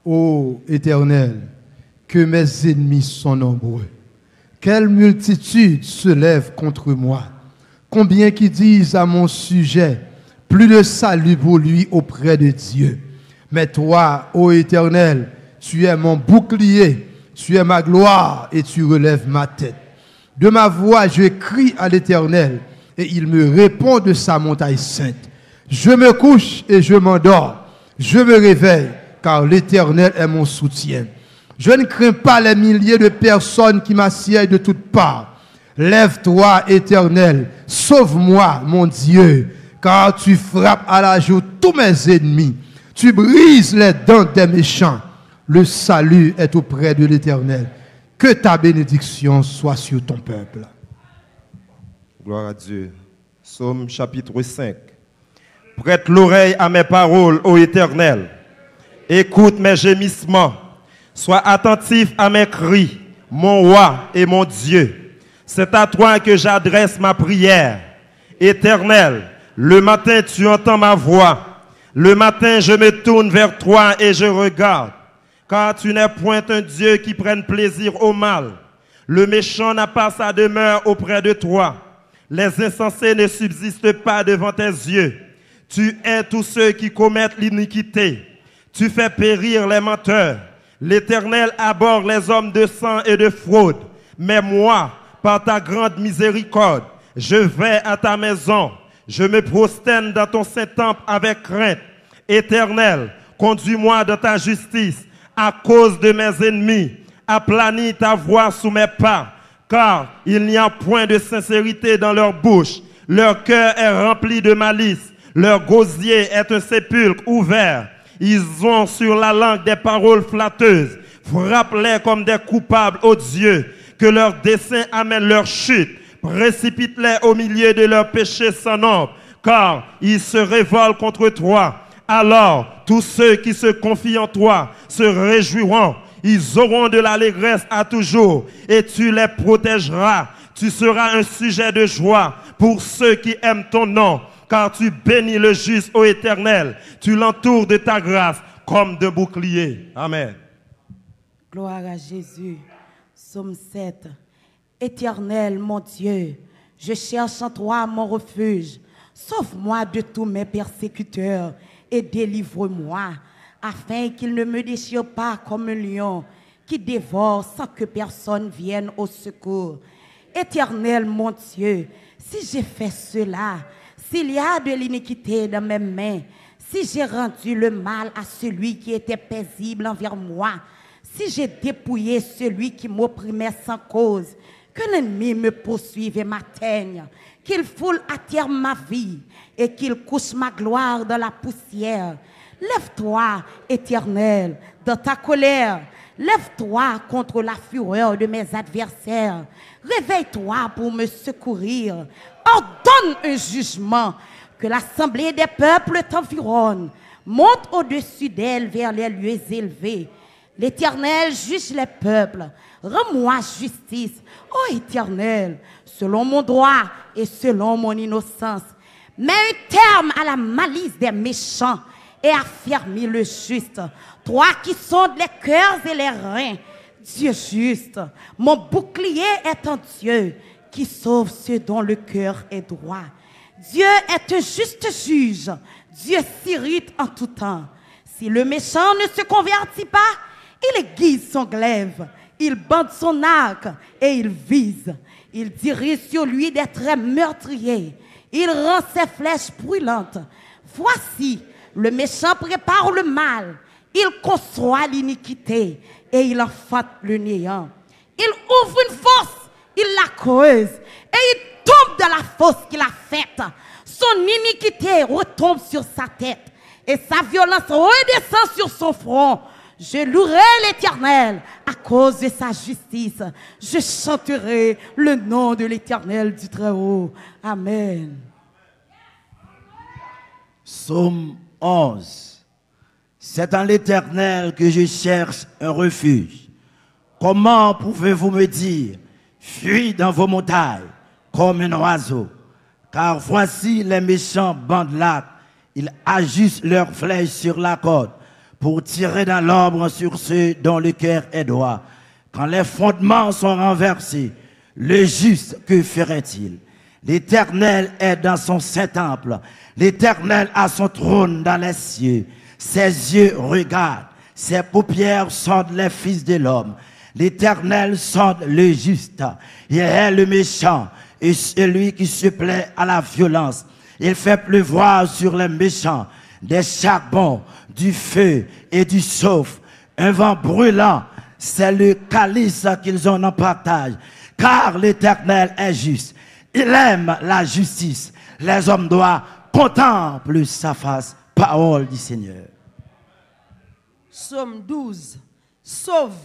Ô Éternel, que mes ennemis sont nombreux. Quelle multitude se lève contre moi. Combien qui disent à mon sujet, plus de salut pour lui auprès de Dieu. Mais toi, ô Éternel, tu es mon bouclier, tu es ma gloire et tu relèves ma tête. De ma voix, je crie à l'Éternel et il me répond de sa montagne sainte. Je me couche et je m'endors. Je me réveille car l'Éternel est mon soutien. Je ne crains pas les milliers de personnes qui m'assiègent de toutes parts. Lève-toi, Éternel, sauve-moi, mon Dieu, car tu frappes à la joue tous mes ennemis. Tu brises les dents des méchants. Le salut est auprès de l'Éternel. Que ta bénédiction soit sur ton peuple. Gloire à Dieu. Psaume chapitre 5. Prête l'oreille à mes paroles, ô Éternel. Écoute mes gémissements. Sois attentif à mes cris, mon roi et mon Dieu. C'est à toi que j'adresse ma prière. Éternel, le matin tu entends ma voix. Le matin je me tourne vers toi et je regarde. Car tu n'es point un Dieu qui prenne plaisir au mal. Le méchant n'a pas sa demeure auprès de toi. Les insensés ne subsistent pas devant tes yeux. Tu hais tous ceux qui commettent l'iniquité. Tu fais périr les menteurs. L'Éternel abhorre les hommes de sang et de fraude. Mais moi, par ta grande miséricorde, je vais à ta maison. Je me prosterne dans ton Saint-Temple avec crainte. Éternel, conduis-moi dans ta justice à cause de mes ennemis. Aplanis ta voix sous mes pas, car il n'y a point de sincérité dans leur bouche. Leur cœur est rempli de malice. Leur gosier est un sépulcre ouvert. Ils ont sur la langue des paroles flatteuses. Frappe-les comme des coupables, ô Dieu, que leur dessein amène leur chute. Précipite-les au milieu de leurs péchés sans nombre, car ils se révoltent contre toi. Alors, tous ceux qui se confient en toi se réjouiront. Ils auront de l'allégresse à toujours, et tu les protégeras. Tu seras un sujet de joie pour ceux qui aiment ton nom, car tu bénis le juste, ô Éternel. Tu l'entoures de ta grâce comme de bouclier. Amen. Gloire à Jésus. Psaume 7. Éternel, mon Dieu, je cherche en toi mon refuge. Sauve-moi de tous mes persécuteurs et délivre-moi, afin qu'ils ne me déchirent pas comme un lion qui dévore sans que personne vienne au secours. Éternel, mon Dieu, si j'ai fait cela, s'il y a de l'iniquité dans mes mains, si j'ai rendu le mal à celui qui était paisible envers moi, si j'ai dépouillé celui qui m'opprimait sans cause, que l'ennemi me poursuive et m'atteigne, qu'il foule à terre ma vie et qu'il couche ma gloire dans la poussière. Lève-toi, Éternel, dans ta colère. Lève-toi contre la fureur de mes adversaires. Réveille-toi pour me secourir. Ordonne un jugement, que l'assemblée des peuples t'environne. Monte au-dessus d'elle vers les lieux élevés. L'Éternel juge les peuples. Rends-moi justice, ô Éternel, selon mon droit et selon mon innocence. Mets un terme à la malice des méchants et affermis le juste. Toi qui sondes les cœurs et les reins, Dieu juste, mon bouclier est un Dieu qui sauve ceux dont le cœur est droit. Dieu est un juste juge. Dieu s'irrite en tout temps. Si le méchant ne se convertit pas, il aiguise son glaive. Il bande son arc et il vise. Il dirige sur lui des traits meurtriers. Il rend ses flèches brûlantes. Voici, le méchant prépare le mal. Il conçoit l'iniquité et il enfante le néant. Il ouvre une fosse, il la creuse et il tombe dans la fosse qu'il a faite. Son iniquité retombe sur sa tête et sa violence redescend sur son front. Je louerai l'Éternel à cause de sa justice. Je chanterai le nom de l'Éternel du Très-Haut. Amen. Psaume 11. C'est en l'Éternel que je cherche un refuge. Comment pouvez-vous me dire, fuis dans vos montagnes comme un oiseau? Car voici les méchants bandent l'arc, ils ajustent leurs flèches sur la corde pour tirer dans l'ombre sur ceux dont le cœur est droit. Quand les fondements sont renversés, le juste, que ferait-il? L'Éternel est dans son saint-temple. L'Éternel a son trône dans les cieux. Ses yeux regardent, ses paupières sondent les fils de l'homme. L'Éternel sonde le juste. Il est le méchant et celui qui se plaît à la violence. Il fait pleuvoir sur les méchants des charbons, du feu et du chauffe. Un vent brûlant, c'est le calice qu'ils ont en partage. Car l'Éternel est juste. Il aime la justice. Les hommes droits contemplent sa face. Parole du Seigneur. Psaume 12. Sauve,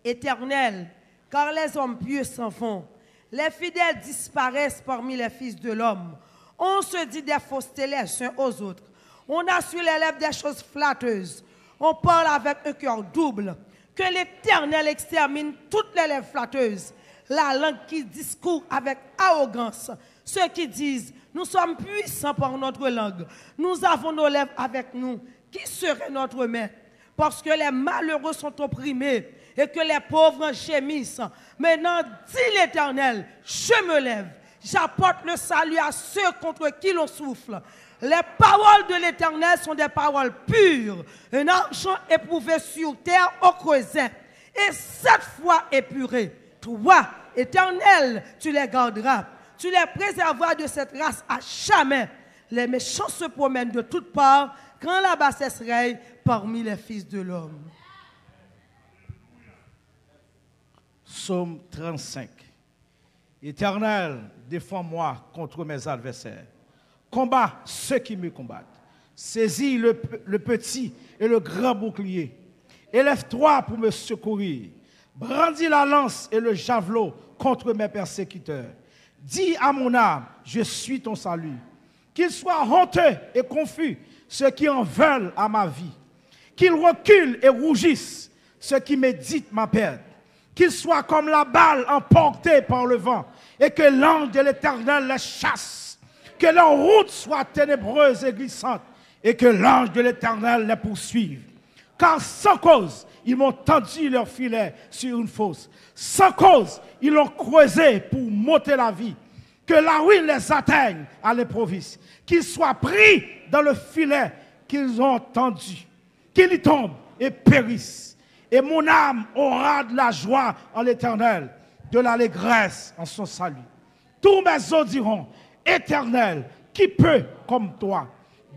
Éternel, car les hommes pieux s'en vont. Les fidèles disparaissent parmi les fils de l'homme. On se dit des faussetés les uns aux autres. On a sur les lèvres des choses flatteuses. On parle avec un cœur double. Que l'Éternel extermine toutes les lèvres flatteuses. La langue qui discourt avec arrogance. Ceux qui disent, nous sommes puissants par notre langue. Nous avons nos lèvres avec nous. Qui serait notre maître? Parce que les malheureux sont opprimés et que les pauvres gémissent. Maintenant, dit l'Éternel, je me lève. J'apporte le salut à ceux contre qui l'on souffle. Les paroles de l'Éternel sont des paroles pures. Un argent éprouvé sur terre au creuset. Et 7 fois épuré. Toi, Éternel, tu les garderas. Tu les préserveras de cette race à jamais. Les méchants se promènent de toutes parts quand la bassesse règne parmi les fils de l'homme. Psaume 35. Éternel, défends-moi contre mes adversaires. Combat ceux qui me combattent. Saisis le petit et le grand bouclier. Élève-toi pour me secourir. Brandis la lance et le javelot contre mes persécuteurs. Dis à mon âme, je suis ton salut. Qu'ils soient honteux et confus ceux qui en veulent à ma vie. Qu'ils reculent et rougissent ceux qui méditent ma perte. Qu'ils soient comme la balle emportée par le vent et que l'ange de l'Éternel les chasse. Que leur route soit ténébreuse et glissante et que l'ange de l'Éternel les poursuive. Car sans cause, ils m'ont tendu leur filet sur une fosse. Sans cause, ils l'ont creusé pour m'ôter la vie. Que la ruine les atteigne à l'improviste. Qu'ils soient pris dans le filet qu'ils ont tendu. Qu'ils y tombent et périssent. Et mon âme aura de la joie en l'Éternel, de l'allégresse en son salut. Tous mes os diront, Éternel, qui peut comme toi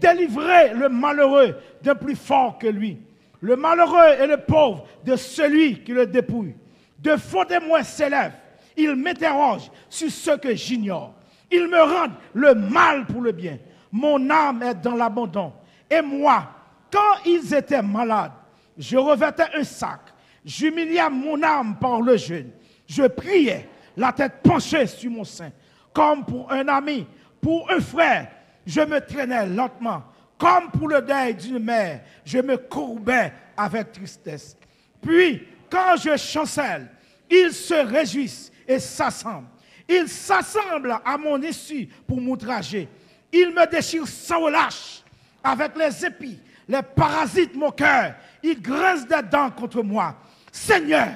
délivrer le malheureux d'un plus fort que lui, le malheureux et le pauvre de celui qui le dépouille. De faux témoins s'élèvent, ils m'interrogent sur ce que j'ignore. Ils me rendent le mal pour le bien. Mon âme est dans l'abandon. Et moi, quand ils étaient malades, je revêtais un sac. J'humiliais mon âme par le jeûne. Je priais, la tête penchée sur mon sein. Comme pour un ami, pour un frère, je me traînais lentement. Comme pour le deuil d'une mère, je me courbais avec tristesse. Puis, quand je chancelle, ils se réjouissent et s'assemblent. Ils s'assemblent à mon issue pour m'outrager. Ils me déchirent sans relâche avec les épis. Les parasites mon cœur. Ils grincent des dents contre moi. Seigneur,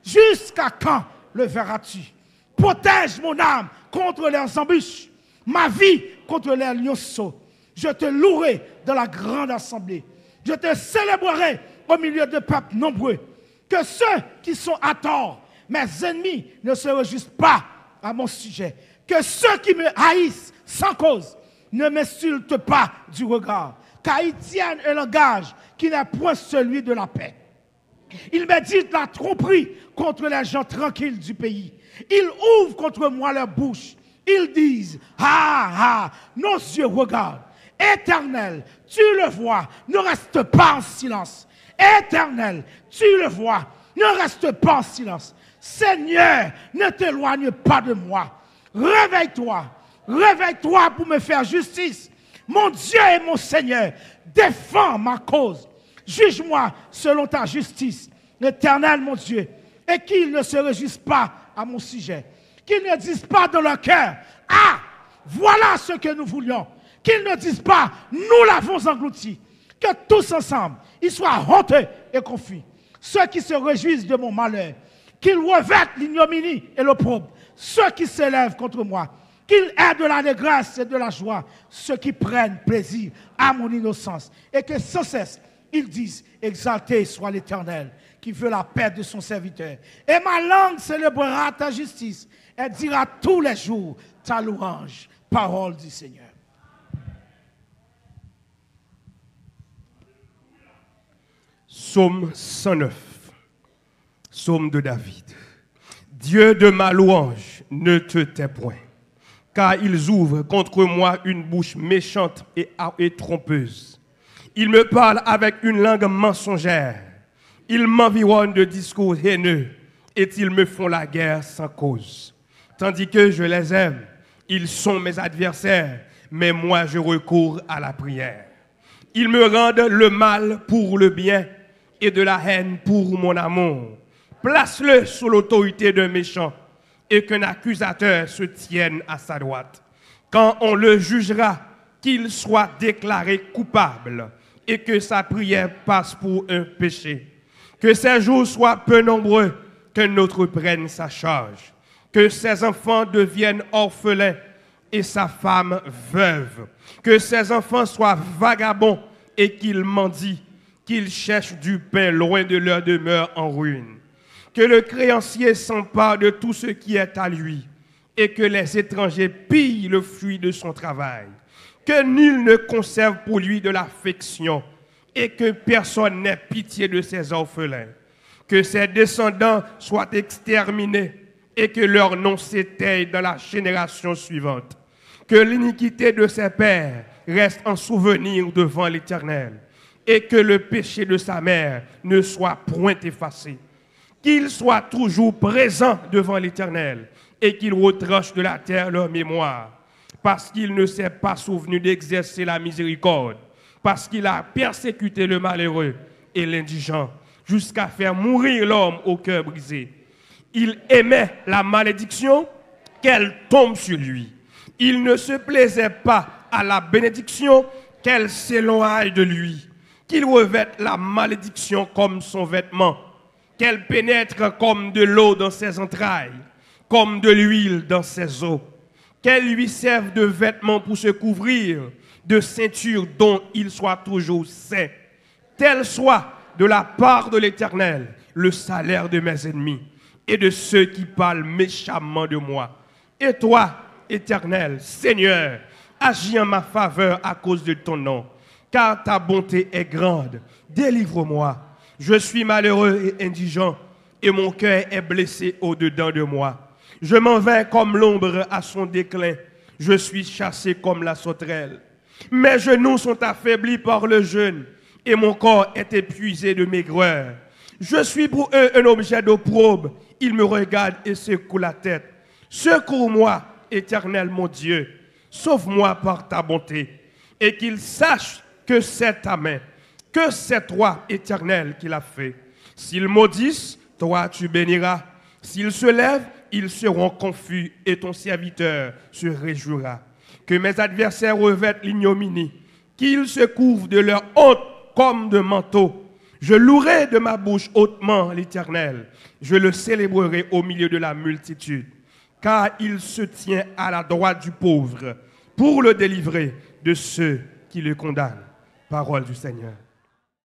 jusqu'à quand le verras-tu? Protège mon âme contre leurs embûches, ma vie contre les lionceaux. Je te louerai dans la grande assemblée. Je te célébrerai au milieu de peuples nombreux. Que ceux qui sont à tort, mes ennemis, ne se réjouissent pas à mon sujet. Que ceux qui me haïssent sans cause ne m'insultent pas du regard. Car ils tiennent un langage qui n'est point celui de la paix. Ils méditent la tromperie contre les gens tranquilles du pays. Ils ouvrent contre moi leur bouche. Ils disent, ah, ah, nos yeux regardent. Éternel, tu le vois, ne reste pas en silence. Éternel, tu le vois, ne reste pas en silence. Seigneur, ne t'éloigne pas de moi. Réveille-toi, réveille-toi pour me faire justice. Mon Dieu et mon Seigneur, défends ma cause. Juge-moi selon ta justice, l'Éternel mon Dieu, et qu'ils ne se réjouissent pas à mon sujet. Qu'ils ne disent pas dans leur cœur, ah, voilà ce que nous voulions. Qu'ils ne disent pas, nous l'avons englouti. Que tous ensemble, ils soient honteux et confus. Ceux qui se réjouissent de mon malheur, qu'ils revêtent l'ignominie et l'opprobre. Ceux qui s'élèvent contre moi, qu'ils aient de la dégrâce et de la joie. Ceux qui prennent plaisir à mon innocence. Et que sans cesse, ils disent, exalté soit l'Éternel, qui veut la paix de son serviteur. Et ma langue célébrera ta justice et dira tous les jours ta louange. Parole du Seigneur. Psaume 109, psaume de David. Dieu de ma louange, ne te tais point, car ils ouvrent contre moi une bouche méchante et trompeuse. Ils me parlent avec une langue mensongère. Ils m'environnent de discours haineux et ils me font la guerre sans cause. Tandis que je les aime, ils sont mes adversaires, mais moi je recours à la prière. Ils me rendent le mal pour le bien et de la haine pour mon amour. Place-le sous l'autorité d'un méchant et qu'un accusateur se tienne à sa droite. Quand on le jugera, qu'il soit déclaré coupable et que sa prière passe pour un péché. Que ses jours soient peu nombreux, qu'un autre prenne sa charge. Que ses enfants deviennent orphelins et sa femme veuve. Que ses enfants soient vagabonds et qu'ils mendient, qu'ils cherchent du pain loin de leur demeure en ruine. Que le créancier s'empare de tout ce qui est à lui et que les étrangers pillent le fruit de son travail. Que nul ne conserve pour lui de l'affection et que personne n'ait pitié de ses orphelins. Que ses descendants soient exterminés et que leur nom s'éteille dans la génération suivante. Que l'iniquité de ses pères reste en souvenir devant l'Éternel et que le péché de sa mère ne soit point effacé. Qu'il soit toujours présent devant l'Éternel et qu'il retranche de la terre leur mémoire, parce qu'il ne s'est pas souvenu d'exercer la miséricorde, parce qu'il a persécuté le malheureux et l'indigent, jusqu'à faire mourir l'homme au cœur brisé. Il aimait la malédiction, qu'elle tombe sur lui. Il ne se plaisait pas à la bénédiction, qu'elle s'éloigne de lui. Qu'il revête la malédiction comme son vêtement, qu'elle pénètre comme de l'eau dans ses entrailles, comme de l'huile dans ses os, qu'elle lui serve de vêtement pour se couvrir, de ceinture dont il soit toujours saint. Tel soit de la part de l'Éternel le salaire de mes ennemis et de ceux qui parlent méchamment de moi. Et toi, Éternel, Seigneur, agis en ma faveur à cause de ton nom, car ta bonté est grande. Délivre-moi. Je suis malheureux et indigent, et mon cœur est blessé au-dedans de moi. Je m'en vais comme l'ombre à son déclin. Je suis chassé comme la sauterelle. Mes genoux sont affaiblis par le jeûne, et mon corps est épuisé de maigreur. Je suis pour eux un objet d'opprobre. Ils me regardent et secouent la tête. Secours-moi, Éternel mon Dieu. Sauve-moi par ta bonté, et qu'ils sachent que c'est ta main, que c'est toi, Éternel, qui l'a fait. S'ils maudissent, toi tu béniras. S'ils se lèvent, ils seront confus et ton serviteur se réjouira. Que mes adversaires revêtent l'ignominie, qu'ils se couvrent de leur honte comme de manteau. Je louerai de ma bouche hautement l'Éternel. Je le célébrerai au milieu de la multitude, car il se tient à la droite du pauvre pour le délivrer de ceux qui le condamnent. Parole du Seigneur.